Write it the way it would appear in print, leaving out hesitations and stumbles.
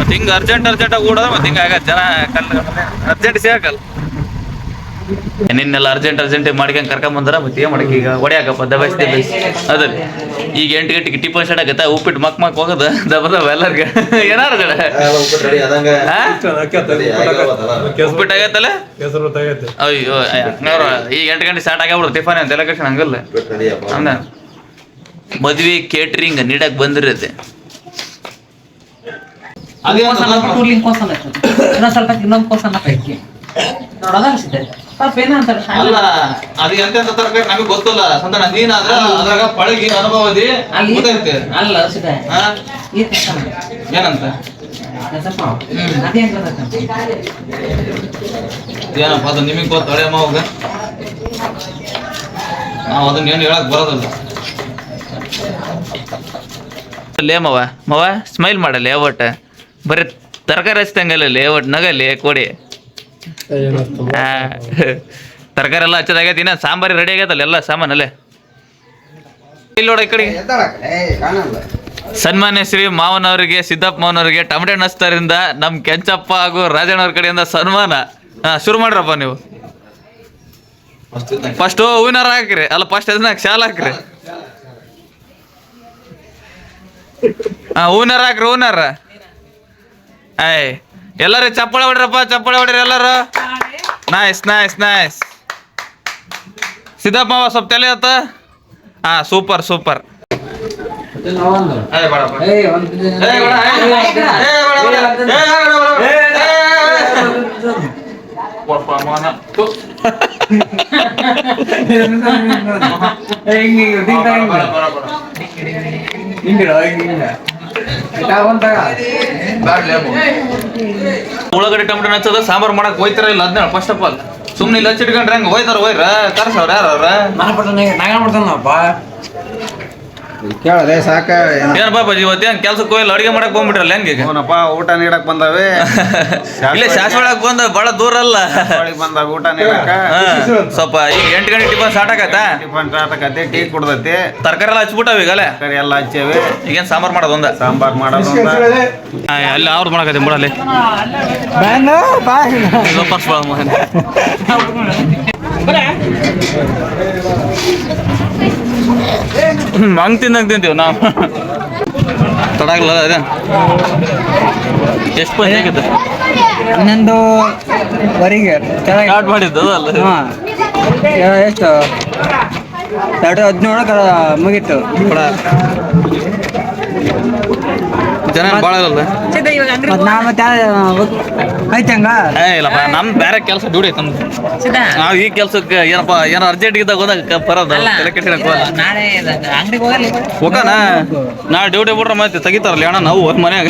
ಮತ್ತೆ ಹಿಂಗೆ ಅರ್ಜೆಂಟಾಗಿ ಓಡೋದು ಮತ್ತೆ ಹಿಂಗೆ ಆಗತ್ತೆ ಜನ ಅರ್ಜೆಂಟ್ ಸಿಗಲ್ಲ. ನಿನ್ನೆಲ್ಲ ಅರ್ಜೆಂಟ್ ಮಾಡ್ಕೊಂಡು ಕರ್ಕೊಂಬಂದಾರ ಮತ್ತೆ ಏನು ಮಾಡಕ್ಕೆ ಈಗ ಹೊಡೆಯಾಕಪ್ಪ ದಬಾಯಿಸ್ದೆ ಅದೇ ಈಗ 8 ಗಂಟೆಗೆ ಟಿಫನ್ ಸ್ಟಾರ್ಟ್ ಆಗತ್ತೆ. ಉಪ್ಪಿಟ್ಟು ಮಕ್ ಹೋಗೋದು ದಬ ಎಲ್ಲರಿಗೆ ಏನಾರ ಉಪ್ಪಿಟ್ಟು ಆಗತ್ತಲ್ಲ. ಅಯ್ಯೋ ಈಗ 8 ಗಂಟೆ ಸ್ಟಾರ್ಟ್ ಆಗ್ಬಿಡ್ದು ಟಿಫನ್ ಅಂತ ಎಲ್ಲ ಕಷ್ಟ ಹಂಗಲ್ಲ. ಅಂದ ಮದ್ವೆ ಕೇಟ್ರಿಂಗ್ ನೀಡಕ್ ಬಂದಿರತ್ತೆ. ಅಲ್ಲ ಅದು ಎಂತ ತರಕಾರಿ ನಮಗೆ ಗೊತ್ತಲ್ಲ ಸಂತಾನ ನೀನಾದ್ರ ಅದ್ರಾಗ ಪಳಗಿ ಅನುಭವದಿ ಗೊತ್ತೈತೆ ಅಲ್ಲ ಏನಂತ ಏನಪ್ಪ ಅದು ನಿಮಗ್ ಗೊತ್ತ ಹಳೆ ಮಾವಾಗ ನಾವು ಅದನ್ನ ಏನು ಹೇಳಕ್ ಬರೋದಲ್ಲ. ಮವ ಮವ ಸ್ಮೈಲ್ ಮಾಡಲ್ಲ ಯಾವಟ್ಟ ಬರೀ ತರಕಾರಿ ಹಚ್ತಂಗಲ್ಲ ಯಾವಟ್ ನಗಲ್ಲಿ ಕೊಡಿ. ತರಕಾರಿ ಎಲ್ಲ ಹಚ್ಚದಾಗೈತಿ ಇನ್ನ ಸಾಂಬಾರಿ ರೆಡಿ ಆಗೈತಲ್ಲ ಎಲ್ಲ ಸಾಮಾನಲ್ಲೇ. ಇಲ್ಲಿ ನೋಡ ಈ ಕಡೆಗೆ ಸನ್ಮಾನ್ಯ ಶ್ರೀ ಮಾವನವರಿಗೆ ಸಿದ್ದಪ್ಪ ಮಾವನವರಿಗೆ ಟಮಟೆ ನಸ್ತರಿಂದ ನಮ್ ಕೆಂಚಪ್ಪ ಹಾಗೂ ರಾಜಣ್ಣವ್ರ ಕಡೆಯಿಂದ ಸನ್ಮಾನ. ಶುರು ಮಾಡ್ರಪ್ಪ ನೀವು. ಫಸ್ಟ್ ಹೂವಿನಾರ ಹಾಕ್ರಿ ಅಲ್ಲ ಫಸ್ಟ್ ಅದನ್ನ ಶಾಲ ಹಾಕ್ರಿ. ಹೂವಿನಾರ ಹಾಕ್ರಿ ಹೂವಿನಾರ. ಏಯ್ ಎಲ್ಲರೂ ಚಪ್ಪಾಳೆ ಹೊಡ್ರಪ್ಪ ಚಪ್ಪಾಳೆ ಹೊಡ್ರಿ ಎಲ್ಲರೂ. Nice nice nice. ಸಿದ್ದಪ್ಪ ಮಾವ ಸ್ವಲ್ಪ ತಲೆ ಆತ. Super super. ಉಳ್ಳಾಗಡ್ಡಿ ಟೊಮೆಟೊ ಹಚ್ಚೋದು ಸಾಂಬಾರು ಮಾಡಕ್ ಹೋಯ್ತಾರ ಇಲ್ಲ ಅದ್ನ ಫಸ್ಟ್ ಆಫ್ ಆಲ್ ಸುಮ್ನೆ ಇಲ್ಲಿ ಹಚ್ಚಿಟ್ಕೊಂಡ್ರೆ ಹಂಗ ಹೋಯ್ತಾರ ಹೋಯ್ರ ಕರ್ಸವ್ರ ಯಾರವ್ರ ಕೇಳದೆ ಸಾಕ ಏನ್ ಬಾಬಾಜಿ ಇವತ್ತೇನ್ ಕೆಲ್ಸಕ್ಕೆ ಹೋಗಿಲ್ಲ ಅಡಿಗೆ ಮಾಡಕ್ ಬಂದ್ಬಿಟ್ರಲ್ಲ ಹೆಂಗೆ ಊಟ ನೀಡಕ್ ಬಂದಾವೆ. ಇಲ್ಲೇ ಶಾಸ್ತ್ರೊಳಕ್ ಬಂದ ಬಹಳ ದೂರ ಅಲ್ಲ ಬಂದಾಗ ಊಟ ನೀಡಕ ಸ್ವಲ್ಪ ಈಗ 8 ಗಂಟೆ ಟಿಫನ್ ಸ್ಟಾರ್ಟ್ ಆಗತ್ತಾ. ಟಿಫನ್ ಸ್ಟಾರ್ಟ್ ಆಗತ್ತೆ ಟೀ ಕುಡ್ದೈತಿ ತರಕಾರಿ ಎಲ್ಲ ಹಚ್ಬಿಟ್ಟಾವ ಈಗಲೇ ತರಕಾರಿ ಎಲ್ಲ ಹಚ್ಚೇವಿ. ಈಗೇನ್ ಸಾಂಬಾರ್ ಮಾಡೋದೊಂದ ಸಾಂಬಾರ್ ಮಾಡೋದು ಅಲ್ಲಿ ಅವ್ರದ್ದು ಮಾಡಕತ್ತಿ ಬಿಡಲ್ಲಿ ಹಂಗ್ ತಿಂತೀವಿ ನಾವು ತಡಾಗಲ್ಲ ಅದೇ. ಎಷ್ಟು ಪಂಚ ಆಗಿತ್ತು 11:15 ಸ್ಟಾರ್ಟ್ ಮಾಡಿದ್ದು ಅಲ್ಲ ಎಷ್ಟು 2:17 ಮುಗೀತು. ಜನ ಭಾಳ ಇರಲ್ಲ ಆಯ್ತಂಗ ಇಲ್ಲಪ್ಪ ನಮ್ದು ಬೇರೆ ಕೆಲಸ ಡ್ಯೂಟಿ ಐತೆ ನಮ್ದು. ನಾವು ಈ ಕೆಲ್ಸಕ್ಕೆ ಏನಪ್ಪ ಏನೋ ಅರ್ಜೆಂಟ್ ಇದ್ದಾಗ ಹೋದಾಗ ಬರೋದು ತಲೆ ಕೆಟ್ಟಿರಕ್ ಹೋಗೋಣ. ನಾಳೆ ಡ್ಯೂಟಿ ಬಿಟ್ರೆ ಮತ್ತೆ ತೆಗಿತಾರಲ್ಲ ಅಣ್ಣ ನಾವು ಮನ್ಯಾಗ